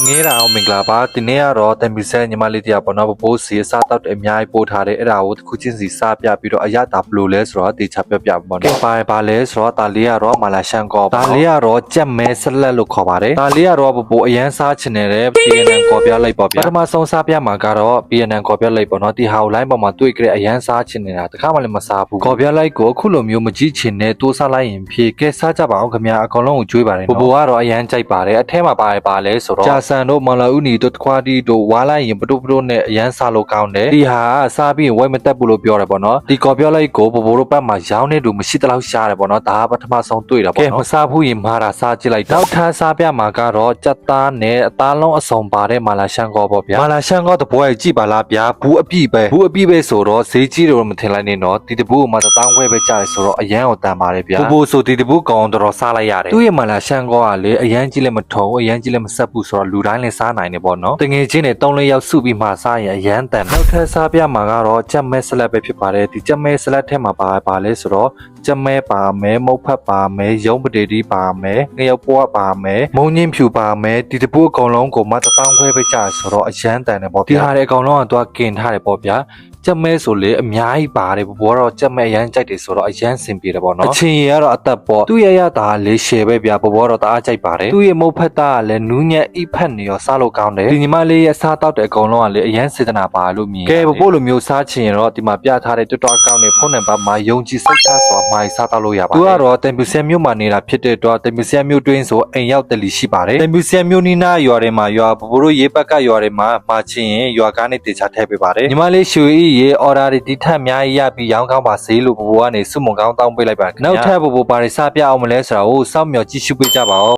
ငဲတာအောင်မင်္ဂလာပါဒီနေ့ကတော့တမ်ပီဆန်ညီမလေးတရားပေါ့နော်ဘိုးစီစားတောက်တဲ့အများကြီးပို့ထားတယ်အဲ့ဒါကိုတစ်ခုချင်းစီစားပြပြီးတော့အရတာဘလို့လဲဆိုတော့တေချာပြပြပေါ့နော်ပါလဲဆိုတော့ဒါလေးကတော့မာလာရှန်ကောဒါလေးကတော့ကြက်မဲဆက်လက်လို့ခေါ်ပါတယ်ဒါလေးကတော့ဘိုးအရန်စားချင်နေတဲ့ PNN ကော်ပြလိုက်ပေါ့ဗျာပထမဆုံးစားပြမှာကတော့ PNN ကော်ပြလိုက်ပေါ့နော်ဒီဟာကို line ပေါ်မှာတွေ့ကြတဲ့အရန်စားချင်နေတာတခါမှလည်းမစားဘူးကော်ပြလိုက်ကိုအခုလိုမျိုးမကြည့်ချင်နဲ့တိုးစားလိုက်ရင်ဖြေကဲစားကြပါအောင်ခင်ဗျာအကောင်လုံးကိုကြွေးပါတယ်ဘိုးကတော့အရန်ကြိုက်ပါတယ်အထဲမှာပါလဲဆိုတော့ဂျာဆန်တို့မလာဦးနီတို့ခွာတီတို့ဝါလိုက်ရင်ပတိုးပတိုးနဲ့အရန်စားလို့ကောင်းတယ်ဒီဟာစားပြီးဝိုက်မတက်ဘူးလို့ပြောတယ်ပေါ့နော်ဒီကော်ပြောလိုက်ကိုဘိုးတို့ဘက်မှာရောင်းနေတူမရှိတလောက်ရှားတယ်ပေါ့နော်ဒါကပထမဆုံးတွေ့တာပေါ့နော်ကဲမစားဘူးရင်မာတာစားကြည့်လိုက်တော့ထားစားပြမှာကတော့ကြက်သားနဲ့အသားလုံးအစုံပါတဲ့မာလာရှန်ကောပေါ့ဗျာမာလာရှန်ကောတပွဲကြည့်ပါလားဗျာဘူးအပြည့်ပဲဆိုတော့ဈေးကြီးတယ်လို့မထင်လိုက်နဲ့နော်ဒီတဘူးမှာတောင်းခွဲပဲကြားတယ်ဆိုတော့အရန်ကိုတန်ပါတယ်ဗျာဘိုးဆိုဒီတဘူးကောင်တော်စားလိုက်ရတယ်သူ့ရဲ့မာလာရှန်ကောကလေအရန်ကြီးလည်းမထုံအရန်ကြီးလည်းမဆက်ဘူးဆိုတော့လူတိုင်းလည်းစားနိုင်တယ်ပေါ့နော်တငယ်ချင်းတွေ3-4ယောက်စုပြီးမှစားရင်အရန်တန်နောက်ထပ်စားပြမှာကတော့ကြက်မဲဆလတ်ပဲဖြစ်ပါတယ်ဒီကြက်မဲဆလတ်ထဲမှာပါလဲဆိုတော့ကြက်မဲပါမယ်မုတ်ဖတ်ပါမယ်ရုံးပတေတီပါမယ်ငရုတ်ပွားပါမယ်မုံညင်းဖြူပါမယ်ဒီတပုတ်အကောင်လုံးကိုမှတထောင်ခွဲပဲကြာဆိုတော့အရန်တန်တယ်ပေါ့ဒီဟာတွေအကောင်လုံးကတော့ကင်ထားတယ်ပေါ့ဗျာကြက်မဲဆိုလေအများကြီးပါတယ်ဘိုးကတော့ကြက်မဲအရန်ကြိုက်တယ်ဆိုတော့အရန်စင်ပြေတယ်ပေါ့နော်အချင်းရကတော့အသက်ပေါ့သူ့ရတာလေးရှယ်ပဲဗျာဘိုးကတော့တအားကြိုက်ပါတယ်သူ့ရဲ့မုတ်ဖတ်တာကလည်းနူးညက်အိဖက်နေရောစားလို့ကောင်းတယ်ဒီညီမလေးရဲ့စားတောက်တဲ့အကောင်လုံးကလေအရန်စေတနာပါလို့မြင်ကဲဘိုးလိုမျိုးစားချင်ရင်တော့ဒီမှာပြထားတဲ့တွတ်တော်အကောင့်နဲ့ဖုန်းနံပါတ်မှာယုံကြည်စိတ်ချစွာမှာစားတောက်လို့ရပါတယ်သူကတော့တမ်ပူဆန်မြို့မှာနေတာဖြစ်တဲ့တော့တမ်ပူဆန်မြို့တွင်းဆိုအိမ်ရောက်တယ်လီရှိပါတယ်တမ်ပူဆန်မြို့နီးနားရွာတွေမှာရွာဘိုးတို့ရေးဘက်ကရွာတွေမှာမှာချင်ရင်ရွာကားနဲ့တေချာထည့်ပေးပါတယ်ညီမလေးရွှေဤရေအော်ဒါတွေဒီထက်အများကြီးရပြီးရောင်းကောင်းပါစေလို့ဘိုးကနေစုမုံကောင်းတောင်းပေးလိုက်ပါနောက်ထပ်ဘိုးပါရီစားပြအောင်မလဲဆိုတာကိုစောင့်မျှော်ကြည့်ရှုပေးကြပါဦး